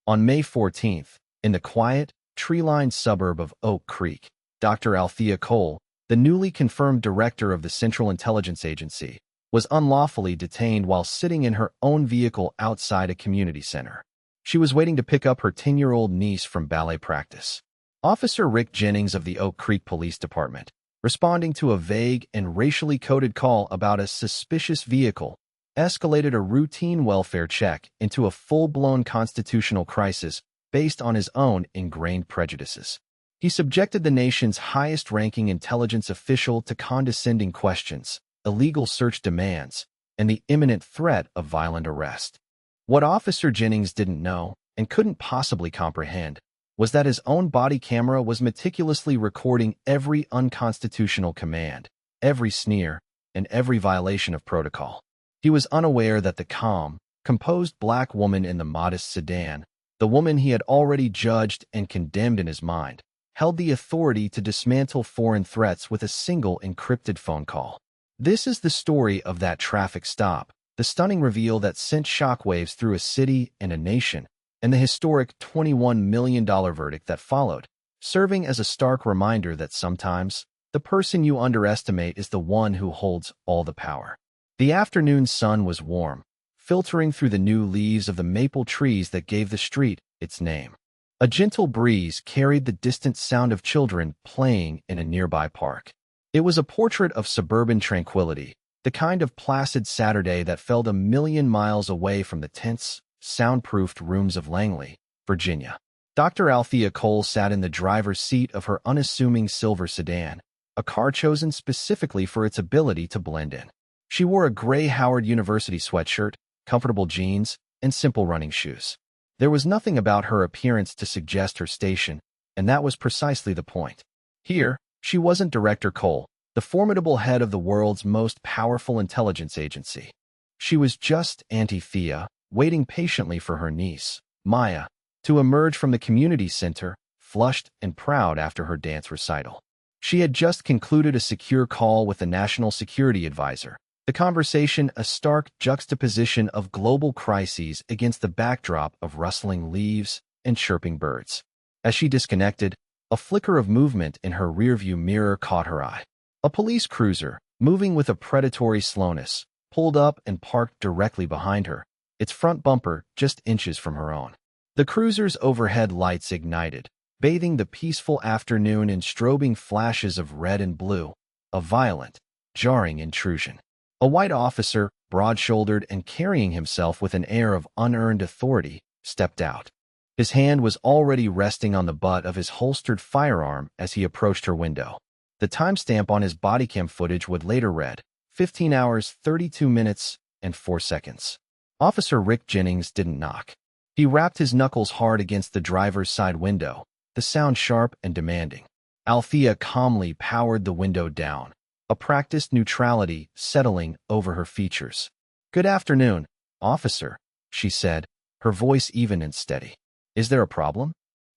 On May 14th, in the quiet, tree-lined suburb of Oak Creek, Dr. Althea Cole, the newly confirmed director of the Central Intelligence Agency, was unlawfully detained while sitting in her own vehicle outside a community center. She was waiting to pick up her 10-year-old niece from ballet practice. Officer Rick Jennings of the Oak Creek Police Department, responding to a vague and racially coded call about a suspicious vehicle, escalated a routine welfare check into a full-blown constitutional crisis based on his own ingrained prejudices. He subjected the nation's highest-ranking intelligence official to condescending questions, illegal search demands, and the imminent threat of violent arrest. What Officer Jennings didn't know, and couldn't possibly comprehend, was that his own body camera was meticulously recording every unconstitutional command, every sneer, and every violation of protocol. He was unaware that the calm, composed black woman in the modest sedan, the woman he had already judged and condemned in his mind, held the authority to dismantle foreign threats with a single encrypted phone call. This is the story of that traffic stop, the stunning reveal that sent shockwaves through a city and a nation, and the historic $21 million verdict that followed, serving as a stark reminder that sometimes the person you underestimate is the one who holds all the power. The afternoon sun was warm, filtering through the new leaves of the maple trees that gave the street its name. A gentle breeze carried the distant sound of children playing in a nearby park. It was a portrait of suburban tranquility, the kind of placid Saturday that felt a million miles away from the tense, soundproofed rooms of Langley, Virginia. Dr. Althea Cole sat in the driver's seat of her unassuming silver sedan, a car chosen specifically for its ability to blend in. She wore a gray Howard University sweatshirt, comfortable jeans, and simple running shoes. There was nothing about her appearance to suggest her station, and that was precisely the point. Here, she wasn't Director Cole, the formidable head of the world's most powerful intelligence agency. She was just Auntie Thea, waiting patiently for her niece, Maya, to emerge from the community center, flushed and proud after her dance recital. She had just concluded a secure call with the National Security Advisor, the conversation a stark juxtaposition of global crises against the backdrop of rustling leaves and chirping birds. As she disconnected, a flicker of movement in her rearview mirror caught her eye. A police cruiser, moving with a predatory slowness, pulled up and parked directly behind her, its front bumper just inches from her own. The cruiser's overhead lights ignited, bathing the peaceful afternoon in strobing flashes of red and blue, a violent, jarring intrusion. A white officer, broad-shouldered and carrying himself with an air of unearned authority, stepped out. His hand was already resting on the butt of his holstered firearm as he approached her window. The timestamp on his bodycam footage would later read, 15 hours, 32 minutes, and 4 seconds. Officer Rick Jennings didn't knock. He rapped his knuckles hard against the driver's side window, the sound sharp and demanding. Althea calmly powered the window down, a practiced neutrality settling over her features. "Good afternoon, officer," she said, her voice even and steady. "Is there a problem?"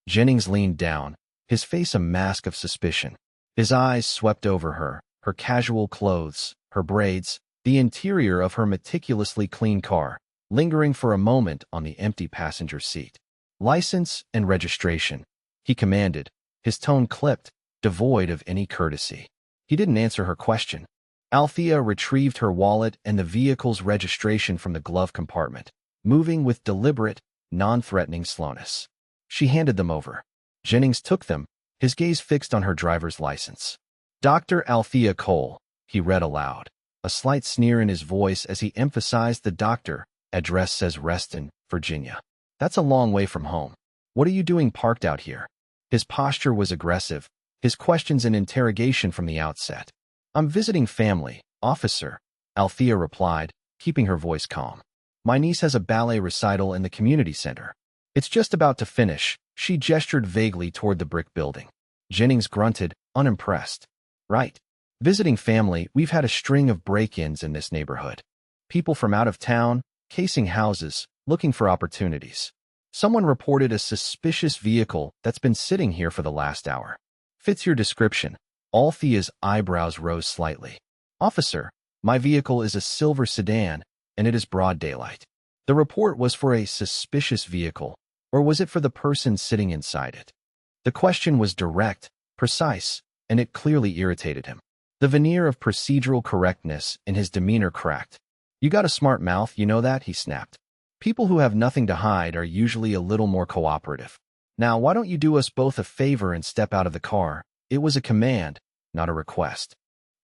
Jennings leaned down, his face a mask of suspicion. His eyes swept over her, her casual clothes, her braids, the interior of her meticulously clean car, lingering for a moment on the empty passenger seat. "License and registration," he commanded, his tone clipped, devoid of any courtesy. He didn't answer her question. Althea retrieved her wallet and the vehicle's registration from the glove compartment, moving with deliberate, non-threatening slowness. She handed them over. Jennings took them, his gaze fixed on her driver's license. "Dr. Althea Cole," he read aloud, a slight sneer in his voice as he emphasized the doctor. "Address says Reston, Virginia. That's a long way from home. What are you doing parked out here?" His posture was aggressive, his questions an interrogation from the outset. "I'm visiting family, officer," Althea replied, keeping her voice calm. "My niece has a ballet recital in the community center. It's just about to finish." She gestured vaguely toward the brick building. Jennings grunted, unimpressed. "Right. Visiting family, we've had a string of break-ins in this neighborhood. People from out of town, casing houses, looking for opportunities. Someone reported a suspicious vehicle that's been sitting here for the last hour. Fits your description." Althea's eyebrows rose slightly. "Officer, my vehicle is a silver sedan, and it is broad daylight. The report was for a suspicious vehicle, Or was it for the person sitting inside it? The question was direct, precise, and it clearly irritated him. The veneer of procedural correctness in his demeanor cracked. "You got a smart mouth, you know that?" he snapped. "People who have nothing to hide are usually a little more cooperative. Now, why don't you do us both a favor and step out of the car?" It was a command, not a request.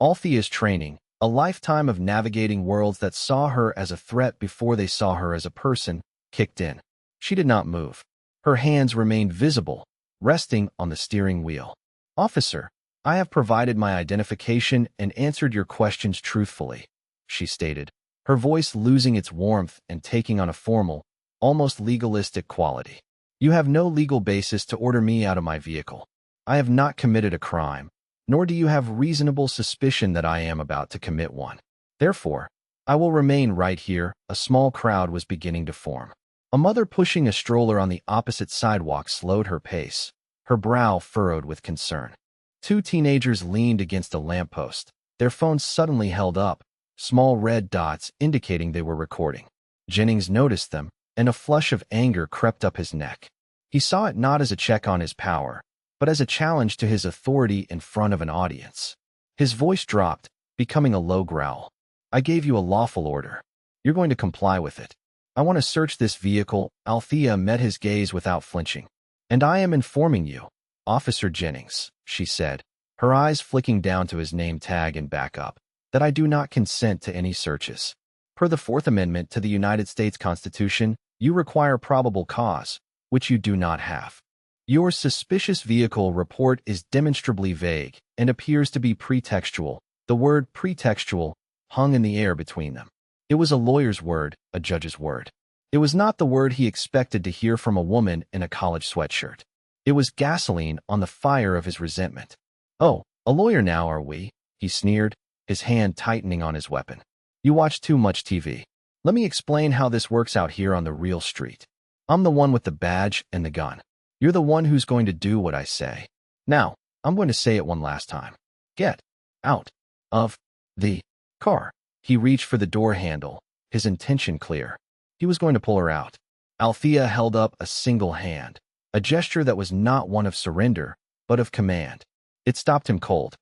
Althea's training, a lifetime of navigating worlds that saw her as a threat before they saw her as a person, kicked in. She did not move. Her hands remained visible, resting on the steering wheel. "Officer, I have provided my identification and answered your questions truthfully," she stated, her voice losing its warmth and taking on a formal, almost legalistic quality. "You have no legal basis to order me out of my vehicle. I have not committed a crime, nor do you have reasonable suspicion that I am about to commit one. Therefore, I will remain right here." A small crowd was beginning to form. A mother pushing a stroller on the opposite sidewalk slowed her pace, her brow furrowed with concern. Two teenagers leaned against a lamppost, their phones suddenly held up, small red dots indicating they were recording. Jennings noticed them, and a flush of anger crept up his neck. He saw it not as a check on his power, but as a challenge to his authority in front of an audience. His voice dropped, becoming a low growl. "I gave you a lawful order. You're going to comply with it. I want to search this vehicle." Althea met his gaze without flinching. "And I am informing you, Officer Jennings," she said, her eyes flicking down to his name tag and back up, "that I do not consent to any searches. Per the Fourth Amendment to the United States Constitution, you require probable cause, which you do not have. Your suspicious vehicle report is demonstrably vague and appears to be pretextual." The word pretextual hung in the air between them. It was a lawyer's word, a judge's word. It was not the word he expected to hear from a woman in a college sweatshirt. It was gasoline on the fire of his resentment. "Oh, a lawyer now, are we?" he sneered, his hand tightening on his weapon. "You watch too much TV. Let me explain how this works out here on the real street. I'm the one with the badge and the gun. You're the one who's going to do what I say. Now, I'm going to say it one last time. Get out of the car." He reached for the door handle, his intention clear. He was going to pull her out. Althea held up a single hand, a gesture that was not one of surrender, but of command. It stopped him cold.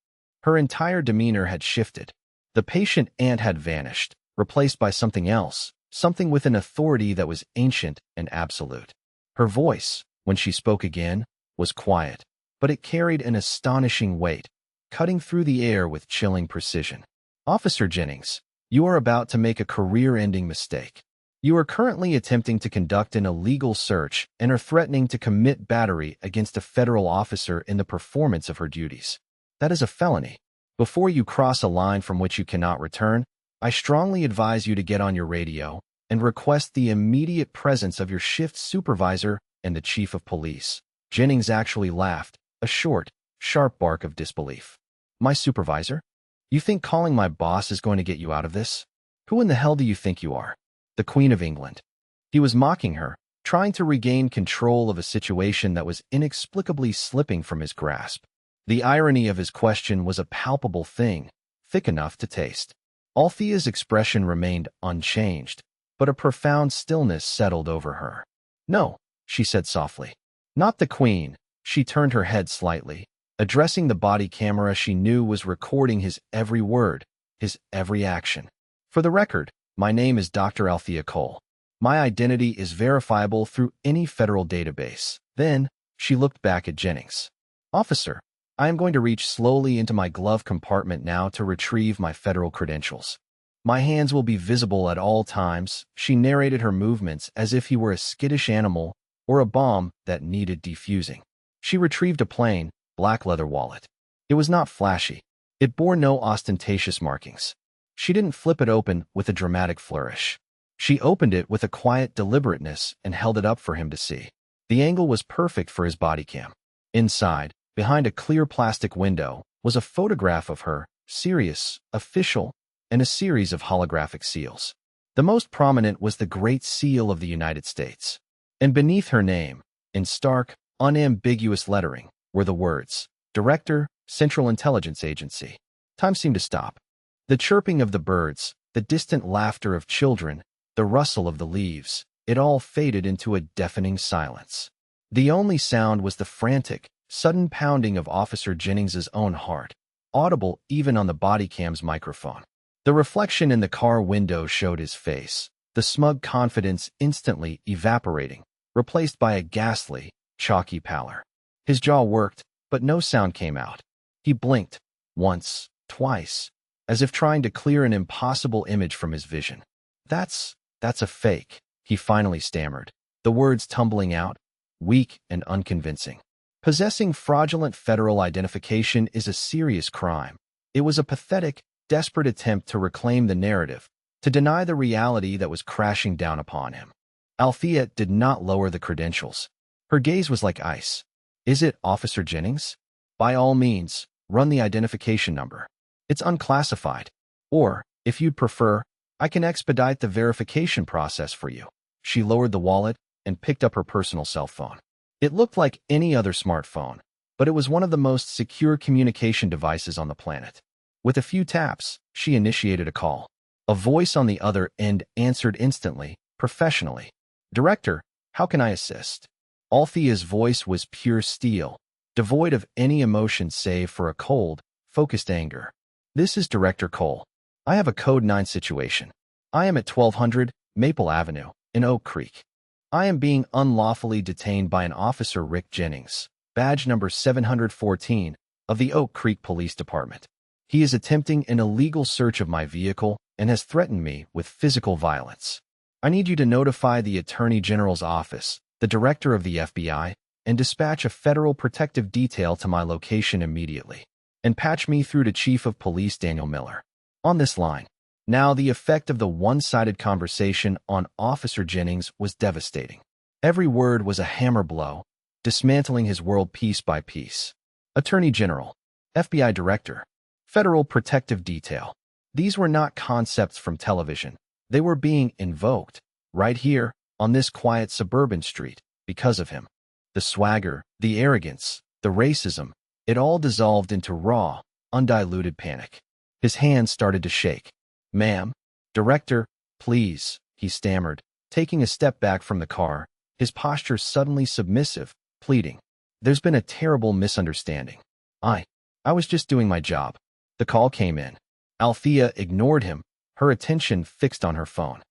Her entire demeanor had shifted. The patient aunt had vanished, replaced by something else, something with an authority that was ancient and absolute. Her voice, when she spoke again, was quiet, but it carried an astonishing weight, cutting through the air with chilling precision. "Officer Jennings, you are about to make a career-ending mistake. You are currently attempting to conduct an illegal search and are threatening to commit battery against a federal officer in the performance of her duties. That is a felony. Before you cross a line from which you cannot return, I strongly advise you to get on your radio and request the immediate presence of your shift supervisor and the chief of police." Jennings actually laughed, a short, sharp bark of disbelief. "My supervisor? You think calling my boss is going to get you out of this? Who in the hell do you think you are? The Queen of England?" He was mocking her, trying to regain control of a situation that was inexplicably slipping from his grasp. The irony of his question was a palpable thing, thick enough to taste. Althea's expression remained unchanged, but a profound stillness settled over her. "No," she said softly. "Not the Queen." She turned her head slightly, addressing the body camera she knew was recording his every word, his every action. "For the record, my name is Dr. Althea Cole. My identity is verifiable through any federal database." Then, she looked back at Jennings. "Officer, I am going to reach slowly into my glove compartment now to retrieve my federal credentials. My hands will be visible at all times." She narrated her movements as if he were a skittish animal or a bomb that needed defusing. She retrieved a plain, black leather wallet. It was not flashy. It bore no ostentatious markings. She didn't flip it open with a dramatic flourish. She opened it with a quiet deliberateness and held it up for him to see. The angle was perfect for his body cam. Inside, behind a clear plastic window, was a photograph of her, serious, official, and a series of holographic seals. The most prominent was the Great Seal of the United States. And beneath her name, in stark, unambiguous lettering, were the words, "Director, Central Intelligence Agency." Time seemed to stop. The chirping of the birds, the distant laughter of children, the rustle of the leaves, it all faded into a deafening silence. The only sound was the frantic, sudden pounding of Officer Jennings's own heart, audible even on the body cam's microphone. The reflection in the car window showed his face, the smug confidence instantly evaporating, replaced by a ghastly, chalky pallor. His jaw worked, but no sound came out. He blinked, once, twice, as if trying to clear an impossible image from his vision. That's a fake, he finally stammered, the words tumbling out, weak and unconvincing. Possessing fraudulent federal identification is a serious crime. It was a pathetic, desperate attempt to reclaim the narrative, to deny the reality that was crashing down upon him. Althea did not lower the credentials. Her gaze was like ice. Is it Officer Jennings? By all means, run the identification number. It's unclassified. Or, if you'd prefer, I can expedite the verification process for you. She lowered the wallet and picked up her personal cell phone. It looked like any other smartphone, but it was one of the most secure communication devices on the planet. With a few taps, she initiated a call. A voice on the other end answered instantly, professionally. "Director, how can I assist?" Althea's voice was pure steel, devoid of any emotion save for a cold, focused anger. "This is Director Cole. I have a Code 9 situation. I am at 1200 Maple Avenue, in Oak Creek. I am being unlawfully detained by an Officer Rick Jennings, badge number 714, of the Oak Creek Police Department. He is attempting an illegal search of my vehicle and has threatened me with physical violence. I need you to notify the Attorney General's office, the Director of the FBI, and dispatch a federal protective detail to my location immediately, and patch me through to Chief of Police Daniel Miller. On this line." Now, the effect of the one-sided conversation on Officer Jennings was devastating. Every word was a hammer blow, dismantling his world piece by piece. Attorney General, FBI Director, Federal Protective Detail. These were not concepts from television. They were being invoked, right here, on this quiet suburban street, because of him. The swagger, the arrogance, the racism, it all dissolved into raw, undiluted panic. His hands started to shake. "Ma'am, Director, please," he stammered, taking a step back from the car, his posture suddenly submissive, pleading. "There's been a terrible misunderstanding. I was just doing my job." The call came in. Althea ignored him, her attention fixed on her phone.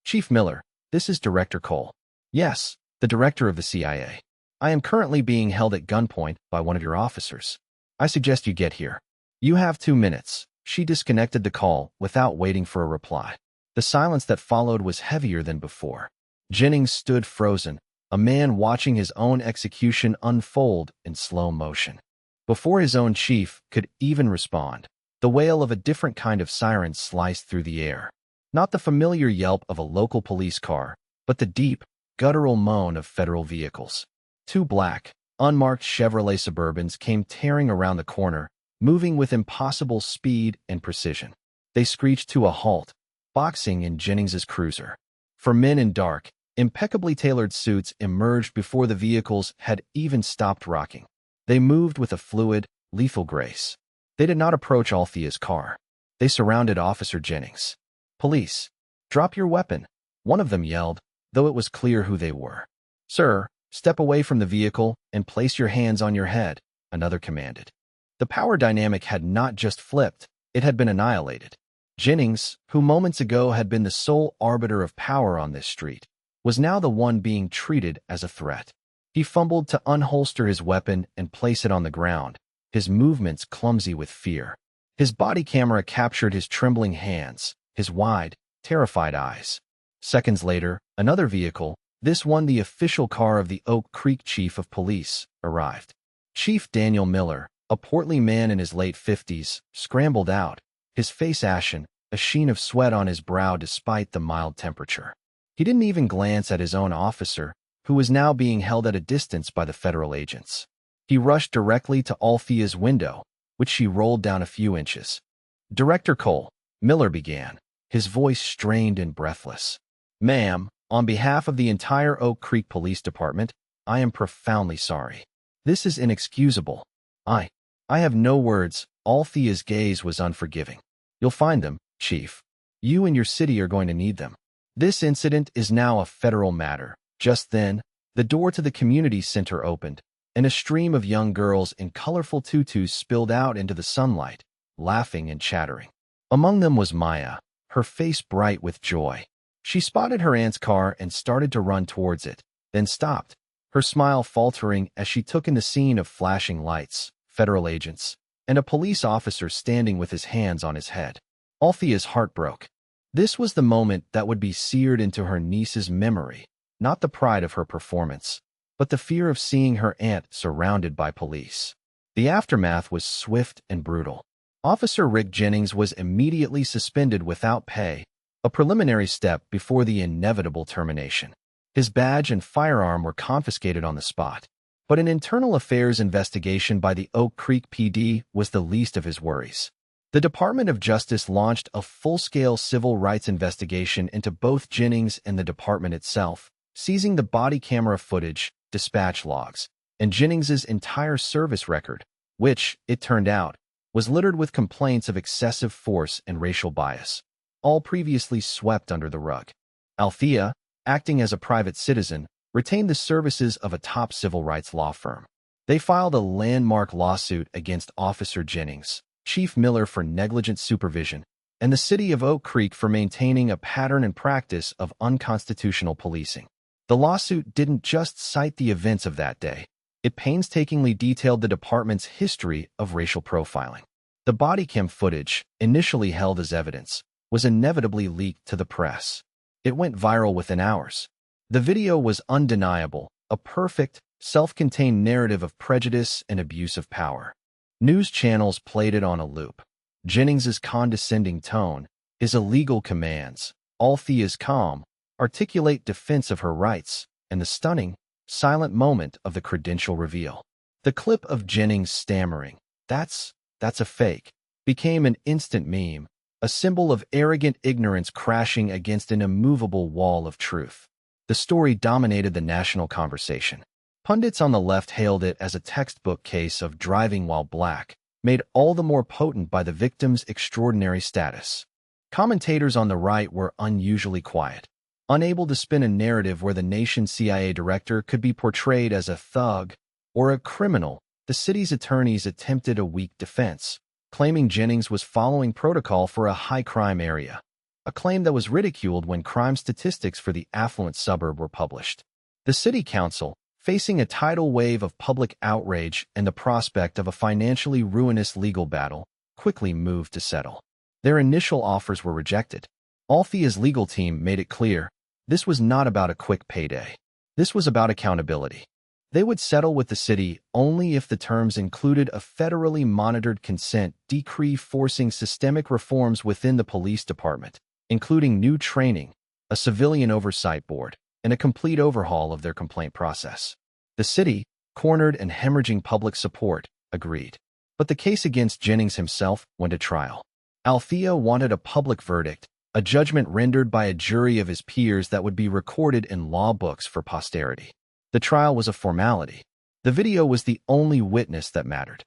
"Chief Miller, this is Director Cole." "Yes, the Director of the CIA. I am currently being held at gunpoint by one of your officers. I suggest you get here. You have 2 minutes." She disconnected the call without waiting for a reply. The silence that followed was heavier than before. Jennings stood frozen, a man watching his own execution unfold in slow motion. Before his own chief could even respond, the wail of a different kind of siren sliced through the air. Not the familiar yelp of a local police car, but the deep, guttural moan of federal vehicles. 2 black, unmarked Chevrolet Suburbans came tearing around the corner, moving with impossible speed and precision. They screeched to a halt, boxing in Jennings's cruiser. 4 men in dark, impeccably tailored suits emerged before the vehicles had even stopped rocking. They moved with a fluid, lethal grace. They did not approach Althea's car. They surrounded Officer Jennings. "Police, drop your weapon," one of them yelled, though it was clear who they were. "Sir, step away from the vehicle and place your hands on your head," another commanded. The power dynamic had not just flipped, it had been annihilated. Jennings, who moments ago had been the sole arbiter of power on this street, was now the one being treated as a threat. He fumbled to unholster his weapon and place it on the ground, his movements clumsy with fear. His body camera captured his trembling hands, his wide, terrified eyes. Seconds later, another vehicle, this one the official car of the Oak Creek Chief of Police, arrived. Chief Daniel Miller, a portly man in his late 50s, scrambled out, his face ashen, a sheen of sweat on his brow despite the mild temperature. He didn't even glance at his own officer, who was now being held at a distance by the federal agents. He rushed directly to Althea's window, which she rolled down a few inches. "Director Cole," Miller began, his voice strained and breathless. "Ma'am, on behalf of the entire Oak Creek Police Department, I am profoundly sorry. This is inexcusable. I have no words." Althea's gaze was unforgiving. "You'll find them, Chief. You and your city are going to need them. This incident is now a federal matter. Just then, the door to the community center opened, and a stream of young girls in colorful tutus spilled out into the sunlight, laughing and chattering. Among them was Maya, her face bright with joy. She spotted her aunt's car and started to run towards it, then stopped, her smile faltering as she took in the scene of flashing lights, federal agents, and a police officer standing with his hands on his head. Althea's heart broke. This was the moment that would be seared into her niece's memory, not the pride of her performance, but the fear of seeing her aunt surrounded by police. The aftermath was swift and brutal. Officer Rick Jennings was immediately suspended without pay, a preliminary step before the inevitable termination. His badge and firearm were confiscated on the spot, but an internal affairs investigation by the Oak Creek PD was the least of his worries. The Department of Justice launched a full-scale civil rights investigation into both Jennings and the department itself, seizing the body camera footage, dispatch logs, and Jennings's entire service record, which, it turned out, was littered with complaints of excessive force and racial bias, all previously swept under the rug. Althea, acting as a private citizen, retained the services of a top civil rights law firm. They filed a landmark lawsuit against Officer Jennings, Chief Miller for negligent supervision, and the city of Oak Creek for maintaining a pattern and practice of unconstitutional policing. The lawsuit didn't just cite the events of that day. It painstakingly detailed the department's history of racial profiling. The body cam footage, initially held as evidence, was inevitably leaked to the press. It went viral within hours. The video was undeniable, a perfect, self-contained narrative of prejudice and abuse of power. News channels played it on a loop. Jennings's condescending tone, his illegal commands, Althea's calm, articulate defense of her rights, and the stunning, silent moment of the credential reveal. The clip of Jennings stammering, that's a fake, became an instant meme, a symbol of arrogant ignorance crashing against an immovable wall of truth. The story dominated the national conversation. Pundits on the left hailed it as a textbook case of driving while black, made all the more potent by the victim's extraordinary status. Commentators on the right were unusually quiet, unable to spin a narrative where the nation's CIA director could be portrayed as a thug or a criminal. The city's attorneys attempted a weak defense, claiming Jennings was following protocol for a high-crime area, a claim that was ridiculed when crime statistics for the affluent suburb were published. The city council, facing a tidal wave of public outrage and the prospect of a financially ruinous legal battle, quickly moved to settle. Their initial offers were rejected. Althea's legal team made it clear this was not about a quick payday. This was about accountability. They would settle with the city only if the terms included a federally monitored consent decree forcing systemic reforms within the police department, including new training, a civilian oversight board, and a complete overhaul of their complaint process. The city, cornered and hemorrhaging public support, agreed. But the case against Jennings himself went to trial. Althea wanted a public verdict, a judgment rendered by a jury of his peers that would be recorded in law books for posterity. The trial was a formality. The video was the only witness that mattered.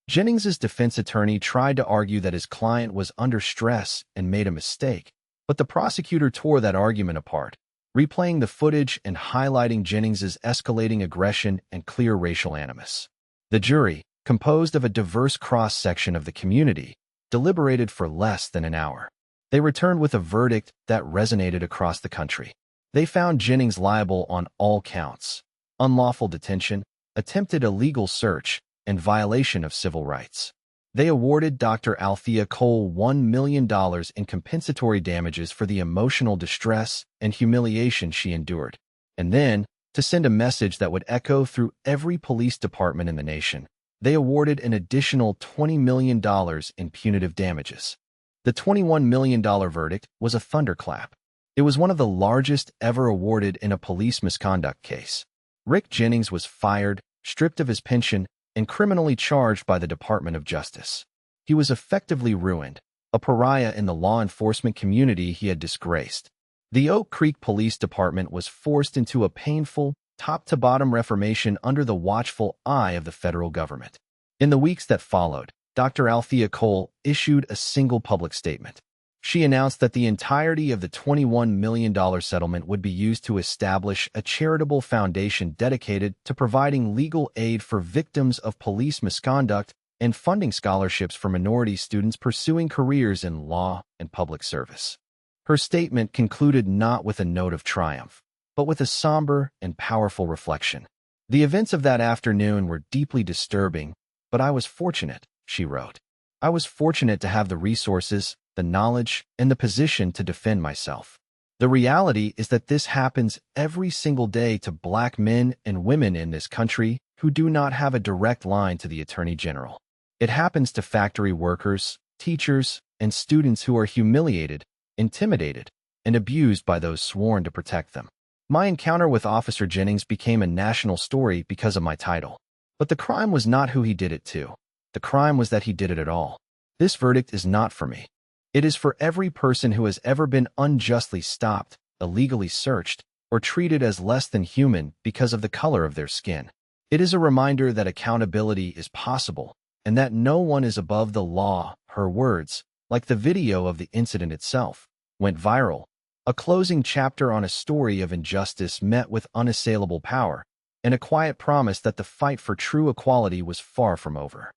Jennings's defense attorney tried to argue that his client was under stress and made a mistake, but the prosecutor tore that argument apart, replaying the footage and highlighting Jennings's escalating aggression and clear racial animus. The jury, composed of a diverse cross-section of the community, deliberated for less than an hour. They returned with a verdict that resonated across the country. They found Jennings liable on all counts: unlawful detention, attempted illegal search, and violation of civil rights. They awarded Dr. Althea Cole $1 million in compensatory damages for the emotional distress and humiliation she endured. And then, to send a message that would echo through every police department in the nation, they awarded an additional $20 million in punitive damages. The $21 million verdict was a thunderclap. It was one of the largest ever awarded in a police misconduct case. Rick Jennings was fired, stripped of his pension, and criminally charged by the Department of Justice. He was effectively ruined, a pariah in the law enforcement community he had disgraced. The Oak Creek Police Department was forced into a painful, top-to-bottom reformation under the watchful eye of the federal government. In the weeks that followed, Dr. Althea Cole issued a single public statement. She announced that the entirety of the $21 million settlement would be used to establish a charitable foundation dedicated to providing legal aid for victims of police misconduct and funding scholarships for minority students pursuing careers in law and public service. Her statement concluded not with a note of triumph, but with a somber and powerful reflection. The events of that afternoon were deeply disturbing, but I was fortunate, she wrote. I was fortunate to have the resources, the knowledge, and the position to defend myself. The reality is that this happens every single day to Black men and women in this country who do not have a direct line to the Attorney General. It happens to factory workers, teachers, and students who are humiliated, intimidated, and abused by those sworn to protect them. My encounter with Officer Jennings became a national story because of my title. But the crime was not who he did it to. The crime was that he did it at all. This verdict is not for me. It is for every person who has ever been unjustly stopped, illegally searched, or treated as less than human because of the color of their skin. It is a reminder that accountability is possible, and that no one is above the law. Her words, like the video of the incident itself, went viral, a closing chapter on a story of injustice met with unassailable power, and a quiet promise that the fight for true equality was far from over.